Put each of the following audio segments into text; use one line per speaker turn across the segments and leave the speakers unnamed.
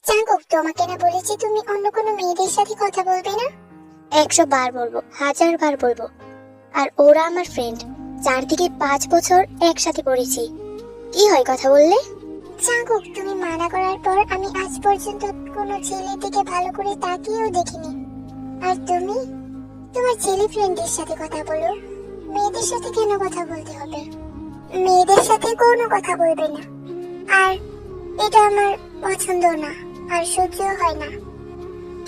Jungkook, তোমাকে না বলেছি তুমি অন্য কোনো মেয়েদের সাথে কথা বলবে না?
100 বার বলবো, 1000 বার বলবো। আর ওরা আমার ফ্রেন্ড, 4 থেকে 5 বছর একসাথে পড়েছি। কি হয় কথা বললে?
জাঙ্কুক, তুমি মানা করার পর আমি আজ পর্যন্ত কোনো ছেলের দিকে ভালো করে তাকিয়েও দেখিনি। আর তুমি তোমার ছেলে ফ্রেন্ডের সাথে কথা বলো, মেয়েদের সাথে কেন কথা বলতে হবে? মেয়েদের সাথে কোনো কথা বলবে না, আর এটা আমার পছন্দ না, আর সহ্যও হয় না।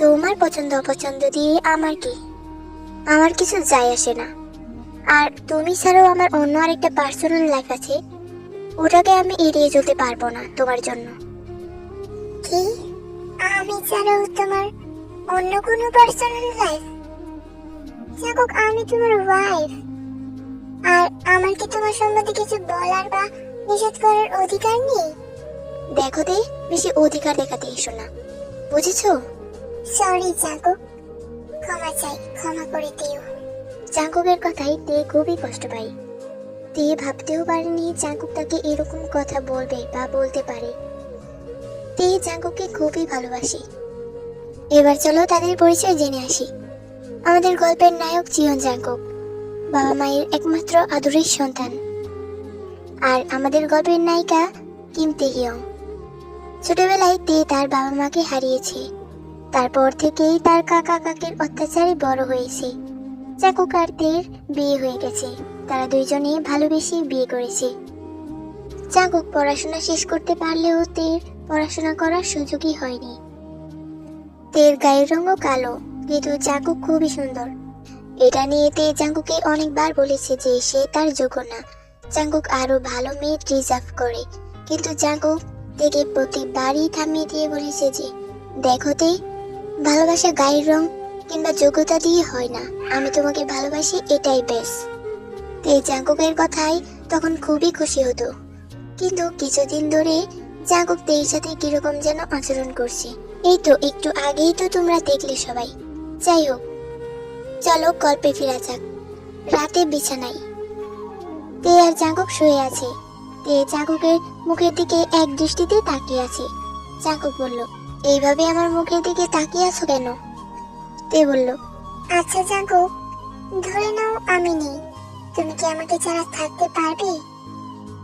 তোমার পছন্দ অপছন্দ দিয়ে আমার কি? আমার কিছু যায় আসে না। আর তুমি ছাড়াও আমার অন্য আরেকটা পার্সোনাল লাইফ আছে, ওটাকে আমি এড়িয়ে চলতে পারবো না তোমার জন্য।
কি? আমি ছাড়াও তোমার অন্য কোনো পার্সোনাল লাইফ? জাঙ্কুক, আমি তোমার ওয়াইফ, আর আমার কি তোমার সম্বন্ধে কিছু বলার বা নিষেধ করার অধিকার নেই?
দেখো দে, বেশি অধিকার দেখাতে এসো না, বুঝেছো?
সরি জাঙ্কুক, ক্ষমা চাই, ক্ষমা করে দিও।
জাঙ্কুকের কথাই তে খুবই কষ্ট পাই। তে ভাবতেও পারেনি জাঙ্কুক তাকে এরকম কথা বলবে বা বলতে পারে। তে জাঙ্কুককে খুবই ভালোবাসে। এবার চলো তাদের পরিচয় জেনে আসি। আমাদের গল্পের নায়ক জিয়ন জাঙ্কুক, বাবা মায়ের একমাত্র আদরের সন্তান। আর আমাদের গল্পের নায়িকা কিম তেহিয়ং। ছোটবেলায় তে তার বাবা মাকে হারিয়েছে। তারপর থেকেই তার কাকা কাকির অত্যাচারে বড় হয়েছে। জাঙ্কুক আর তের বিয়ে হয়ে গেছে। তারা দুইজনে ভালোবেসে বিয়ে করেছে। জাঙ্কুক পড়াশোনা শেষ করতে পারলেও তের পড়াশোনা করার সুযোগই হয়নি। তের গায়ের রঙও কালো, কিন্তু জাঙ্কুক খুবই সুন্দর। এটা নিয়ে তে জাঙ্কুকে অনেকবার বলেছে যে সে তার যোগ্য না, জাঙ্কুক আরো ভালো মেয়ে ডিজার্ভ করে। কিন্তু জাঙ্কুক তেকে প্রতিবারই থামিয়ে দিয়ে বলেছে যে, দেখো তে, ভালোবাসা গায়ের রং কিংবা যোগ্যতা দিয়ে হয় না, আমি তোমাকে ভালোবাসি, এটাই বেশ। তে জাঙ্কুকের কথায় তখন খুবই খুশি হতো। কিন্তু কিছুদিন ধরে জাঙ্কুক তের সাথে কিরকম যেন আচরণ করছে। এই তো একটু আগেই তো তোমরা দেখলে সবাই। যাই হোক, চলো গল্পে ফেরা যাক। রাতে বিছানায় তে আর জাঙ্কুক শুয়ে আছে। তে জাঙ্কুকের মুখের দিকে এক দৃষ্টিতে তাকিয়ে আছে। জাঙ্কুক বলল, এইভাবে আমার মুখের দিকে তাকিয়ে আছো কেন? তে বলল,
আচ্ছা জাঙ্কুক, ধরে নাও আমি নেই, তুমি কি আমাকে ছাড়া থাকতে পারবে?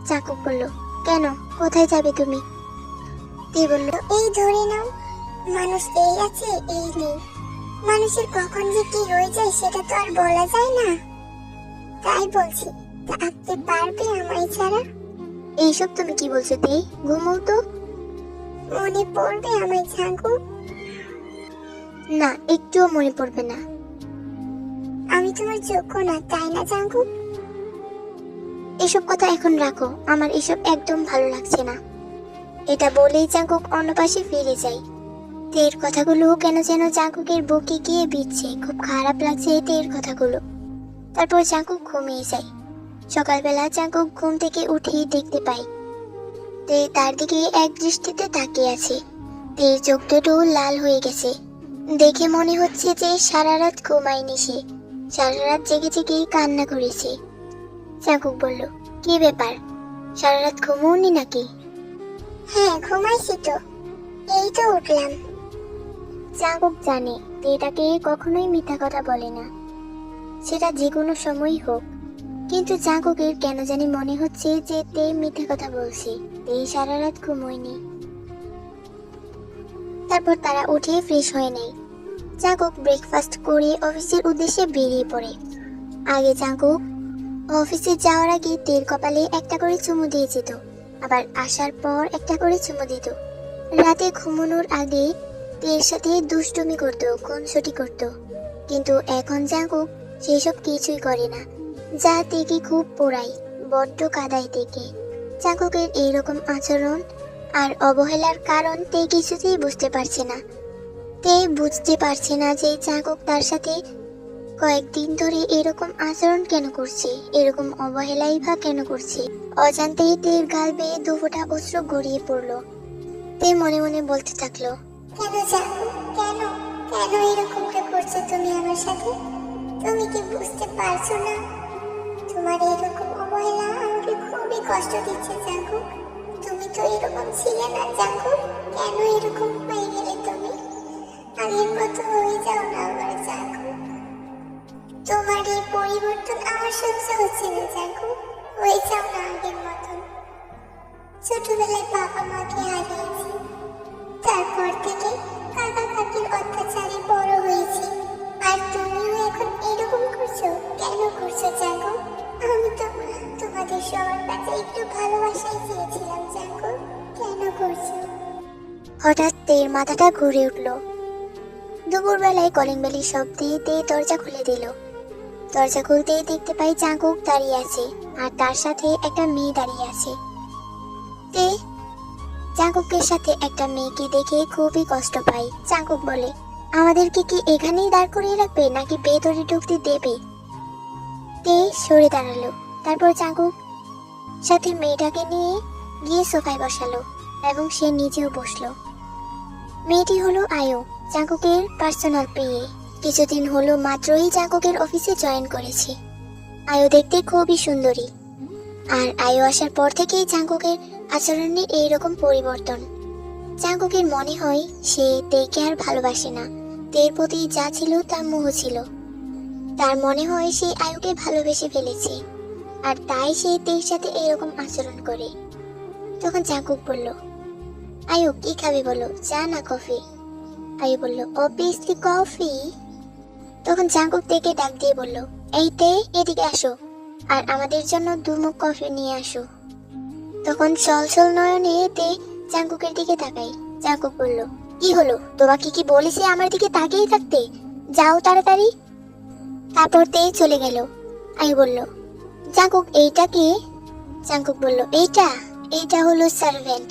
জাঙ্কুক বলল, কেন, কোথায় যাবে তুমি? তে বলল,
এই ধরে নাও, মানুষ এই আছে এই নেই, মানুষের কখন যে কি হয়ে যায় সেটা তো আর বলা যায় না। তাই বলছি, থাকতে পারবে আমায় ছাড়া?
এইসব তুমি কি বলছো তে? ঘুমোও তো।
মনে পড়বে আমায় জাঙ্কুক?
না, একটুও মনে পড়বে না।
আমি তোমার যোগ্য না, তাই না জাঙ্কুক?
এসব কথা এখন রাখো, আমার এসব একদম ভালো লাগছে না। এটা বলেই জাঙ্কুক অন্য পাশে ফিরে যায়। তের কথাগুলো কেন যেন জাঙ্কুকের বুকে গিয়ে বিঁধছে। খুব খারাপ লাগছে তের কথাগুলো। তারপর জাঙ্কুক ঘুমিয়ে যায়। সকালবেলা জাঙ্কুক ঘুম থেকে উঠেই দেখতে পায় তে তার দিকে এক দৃষ্টিতে তাকিয়ে আছে। তের চোখ দুটো লাল হয়ে গেছে। দেখে মনে হচ্ছে যে সারা রাত ঘুমায়নি সে, সারা রাত জেগে জেগে কান্না করেছে। জাঙ্কুক বলল, কি ব্যাপার, সারা রাত ঘুমোওনি নাকি?
হ্যাঁ, ঘুমাইছি তো, এই তো উঠলাম।
জাঙ্কুক জানে তে তাকে কখনোই মিথ্যা কথা বলে না, সেটা যে কোনো সময়ই হোক। কিন্তু জাঙ্কুকের কেন জানি মনে হচ্ছে যে তে মিথ্যা কথা বলছে, তে সারা রাত ঘুমোয়নি। তারপর তারা উঠে ফ্রেশ হয়ে নেয়। জাঙ্কুক ব্রেকফাস্ট করে অফিসের উদ্দেশ্যে বেরিয়ে পড়ে। আগে জাঙ্কুক অফিসে যাওয়ার আগে তের কপালে একটা করে চুমু দিয়ে যেত, আবার আসার পর একটা করে চুমু দিত। রাতে ঘুমানোর আগে তের সাথে দুষ্টুমি করত, খুনসুটি করত। কিন্তু এখন জাঙ্কুক সেসব কিছুই করে না, যা তেকে খুব পোড়ায়, বড্ড কাদায় তেকে। জাঙ্কুকের এইরকম আচরণ আর অবহেলার কারণ তে কিছুতেই বুঝতে পারছে না। তে বুঝতে পারছে না যে জাঙ্কুক তার সাথে কয়েকদিন ধরে এরকম আচরণ কেন করছে, এরকম অবহেলাই বা কেন করছে। অজান্তেই তের গাল বেয়ে দুফোঁটা অশ্রু গড়িয়ে পড়লো। তে মনে মনে বলতে থাকলো,
কেন জাঙ্কুক, কেন কেন এরকম করছো তুমি আমার সাথে? তুমি কি বুঝতে পারছো না তোমার এরকম অবহেলা আমাকে খুবই কষ্ট দিচ্ছে জাঙ্কুক? তুমি তো এরকম ছিলে না জাঙ্কুক, কেন এরকম হয়ে পরিবর্তন আমার সহ্য হচ্ছে না জাগো। হয়ে যাও না আগের মতন। ছোটবেলায় বাবা মাকে হারিয়েছি, তারপর থেকে কাকা কাকির অত্যাচারে বড় হয়েছি, আর তুমিও এখন এরকম করছো। কেন করছো জাগো? আমি তো তোমাদের সবার কাছে একটু ভালোবাসাই চেয়েছিলাম জাগো, কেন করছো?
হঠাৎ তের মাথাটা ঘুরে উঠল। দুপুরবেলায় কলিং বেলের শব্দে তে দরজা খুলে দিল। দরজা খুলতেই দেখতে পাই জাঙ্কুক দাঁড়িয়ে আছে, আর তার সাথে একটা মেয়ে দাঁড়িয়ে আছে। তে জাঙ্কুকের সাথে একটা মেয়েকে দেখে খুবই কষ্ট পাই। জাঙ্কুক বলে, আমাদেরকে কি এখানেই দাঁড় করিয়ে রাখবে নাকি ভেতরে ঢুকতে দেবে? তে সরে দাঁড়ালো। তারপর জাঙ্কুক সাথে মেয়েটাকে নিয়ে গিয়ে সোফায় বসালো এবং সে নিজেও বসলো। মেয়েটি হলো আয়ু, জাঙ্কুকের পার্সোনাল পেয়ে। কিছুদিন হলো মাত্রই জাঙ্কুকের অফিসে জয়েন করেছে। আয়ু দেখতে খুবই সুন্দরী, আর আয়ু আসার পর থেকেই জাঙ্কুকের আচরণে এইরকম পরিবর্তন। জাঙ্কুকের মনে হয় সে তেকে আর ভালোবাসে না। তের প্রতি যা ছিল তা মোহ ছিল। তার মনে হয় সে আয়ুকে ভালোবেসে ফেলেছে, আর তাই সে তের সাথে এরকম আচরণ করে। তখন জাঙ্কুক বলল, আয়ু কি খাবে বলো, চা না কফি? আয়ু বলল, অবভিয়াসলি কফি। তখন জাঙ্কুক তেকে ডাক দিয়ে বলল, এই তে, এদিকে আসো, আর আমাদের জন্য 2 মুখ কফি নিয়ে আসো। তখন ছলছল নয়নে তে জাঙ্কুকের দিকে তাকাই। জাঙ্কুক বলল, কি হলো, তোমাকে কি বলেছে আমার দিকে তাকিয়ে থাকতে? যাও তাড়াতাড়ি। তারপর তে চলে গেল। আয়ু বলল, জাঙ্কুক এইটা কে? জাঙ্কুক বলল, এইটা হলো সার্ভেন্ট।